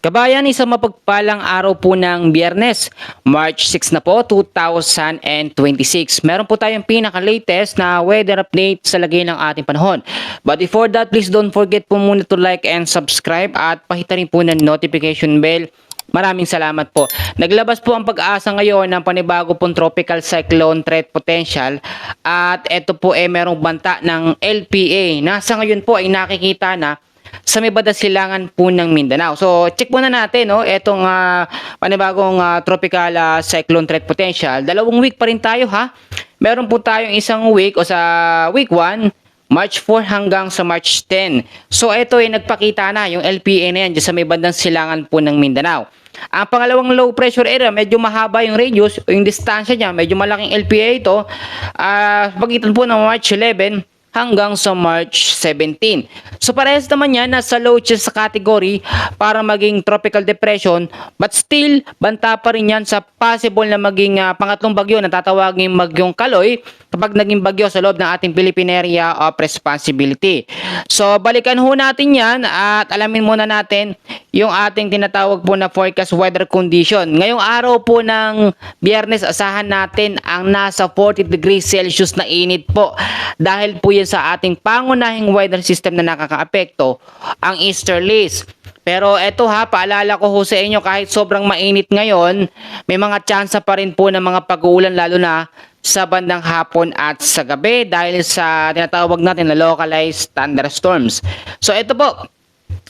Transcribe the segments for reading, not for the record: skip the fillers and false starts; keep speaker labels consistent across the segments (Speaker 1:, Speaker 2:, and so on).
Speaker 1: Kabayan, isang mapagpalang araw po ng Biyernes, March 6 na po, 2026. Meron po tayong pinaka-latest na weather update sa lagay ng ating panahon. But before that, please don't forget po muna to like and subscribe at pahita rin po ng notification bell. Maraming salamat po. Naglabas po ang Pag-asa ngayon ng panibago pong tropical cyclone threat potential at ito po merong banta ng LPA. Nasa ngayon po ay nakikita na sa may silangan po ng Mindanao. So, check muna natin, no, itong panibagong tropical cyclone threat potential. 2 week pa rin tayo, ha. Meron po tayong isang week o sa week 1, March 4 hanggang sa March 10. So, ito ay nagpakita na yung LPA na yan dyan sa may bandang silangan po ng Mindanao. Ang pangalawang low pressure area, medyo mahaba yung radius o yung distansya niya, medyo malaking LPA ito. Pagitan po ng March 11 hanggang sa March 17. So parehas naman yan, nasa low sa category para maging tropical depression, but still, banta pa rin yan sa possible na maging pangatlong bagyo na tatawagin bagyong Kaloy kapag naging bagyo sa loob ng ating Philippine Area of Responsibility. So balikan ho natin yan at alamin muna natin yung ating tinatawag po na forecast weather condition. Ngayong araw po ng Biyernes, asahan natin ang nasa 40 degrees Celsius na init po dahil po yan sa ating pangunahing weather system na nakakaapekto, ang easterlies. Pero eto ha, paalala ko ho sa inyo, kahit sobrang mainit ngayon, may mga tsansa pa rin po ng mga pag-uulan lalo na sa bandang hapon at sa gabi dahil sa tinatawag natin na localized thunderstorms. So ito po,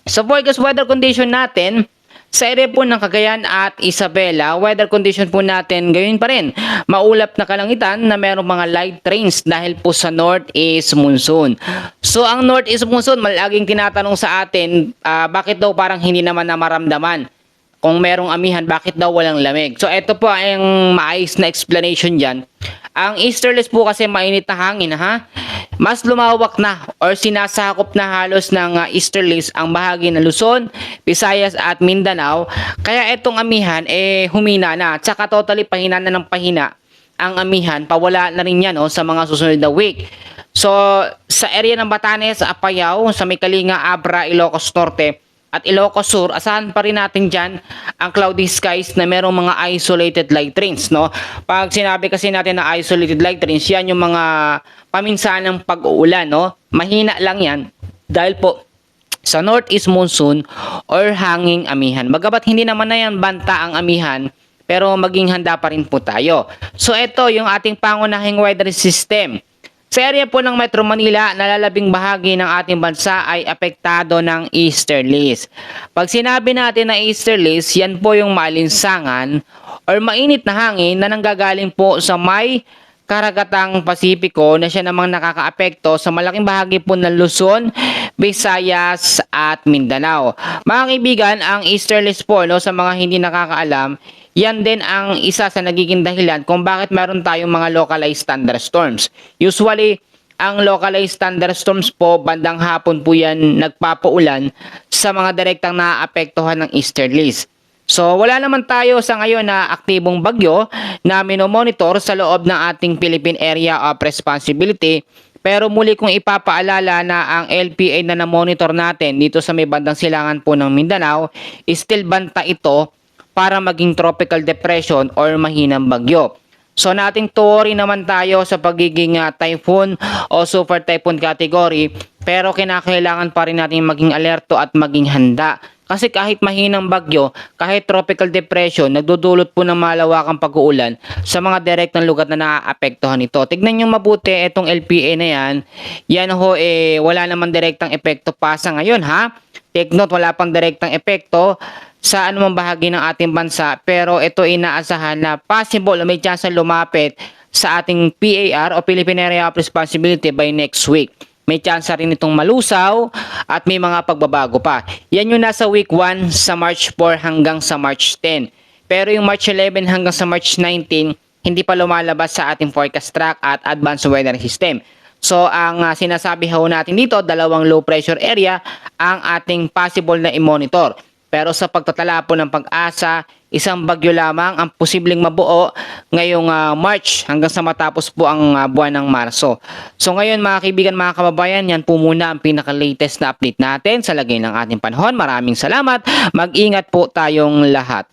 Speaker 1: sa forecast weather condition natin, sa area po ng Cagayan at Isabela, weather condition po natin gayon pa rin. Maulap na kalangitan na mayroong mga light rains dahil po sa northeast monsoon. So ang northeast monsoon, malaging tinatanong sa atin, bakit daw parang hindi naman na maramdaman? Kung merong amihan, bakit daw walang lamig? So ito po ang maayos na explanation dyan. Ang easterlies po kasi mainit na hangin, ha? Mas lumawak na or sinasakop na halos ng easterlies ang bahagi ng Luzon, Visayas at Mindanao. Kaya itong amihan humina na. Tsaka totally pahina na ng pahina ang amihan. Pawala na rin yan sa mga susunod na week. So sa area ng Batanes, Apayao, sa may Kalinga, Abra, Ilocos Norte at Ilocos Sur, asahan pa rin natin dyan ang cloudy skies na merong mga isolated light rains, no? Pag sinabi kasi natin na isolated light rains, yan yung mga paminsanang pag-uulan, no? Mahina lang yan dahil po sa northeast monsoon or hanging amihan. Bagamat hindi naman na yan banta ang amihan, pero maging handa pa rin po tayo. So ito yung ating pangunahing weather system. Sa area po ng Metro Manila, nalalabing bahagi ng ating bansa ay apektado ng easterlies. Pag sinabi natin na easterlies, yan po yung maalinsangan or mainit na hangin na nanggagaling po sa may karagatang Pasipiko na siya namang nakakaapekto sa malaking bahagi po ng Luzon, Visayas at Mindanao. Mga kaibigan, ang easterlies po, sa mga hindi nakakaalam, yan din ang isa sa nagiging dahilan kung bakit meron tayong mga localized thunderstorms. Usually, ang localized thunderstorms po, bandang hapon po yan nagpapaulan sa mga direktang naaapektuhan ng easterlies. So, wala naman tayo sa ngayon na aktibong bagyo na minomonitor sa loob ng ating Philippine Area of Responsibility. Pero muli kong ipapaalala na ang LPA na namonitor natin dito sa may bandang silangan po ng Mindanao, still banta ito para maging tropical depression or mahinang bagyo. So nating tuuri naman tayo sa pagiging typhoon o super typhoon category, pero kinakailangan pa rin natin maging alerto at maging handa. Kasi kahit mahinang bagyo, kahit tropical depression, nagdudulot po ng malawakang pag-uulan sa mga direktang lugar na naaapektuhan ito. Tignan nyo mabuti itong LPA na yan. Yan ho wala naman direktang epekto pa sa ngayon, ha? Take note, wala pang direktang epekto sa anumang bahagi ng ating bansa, pero ito inaasahan na possible may chance lumapit sa ating PAR o Philippine Area of Responsibility by next week. May chance rin itong malusaw at may mga pagbabago pa. Yan yung nasa week 1 sa March 4 hanggang sa March 10. Pero yung March 11 hanggang sa March 19, hindi pa lumalabas sa ating forecast track at advanced weather system. So ang sinasabi ho natin dito, 2 low pressure area ang ating possible na i-monitor. Pero sa pagtatala po ng Pag-asa, isang bagyo lamang ang posibleng mabuo ngayong March hanggang sa matapos po ang buwan ng Marso. So ngayon mga kaibigan, mga kababayan, yan po muna ang pinaka-latest na update natin sa lagay ng ating panahon. Maraming salamat. Mag-ingat po tayong lahat.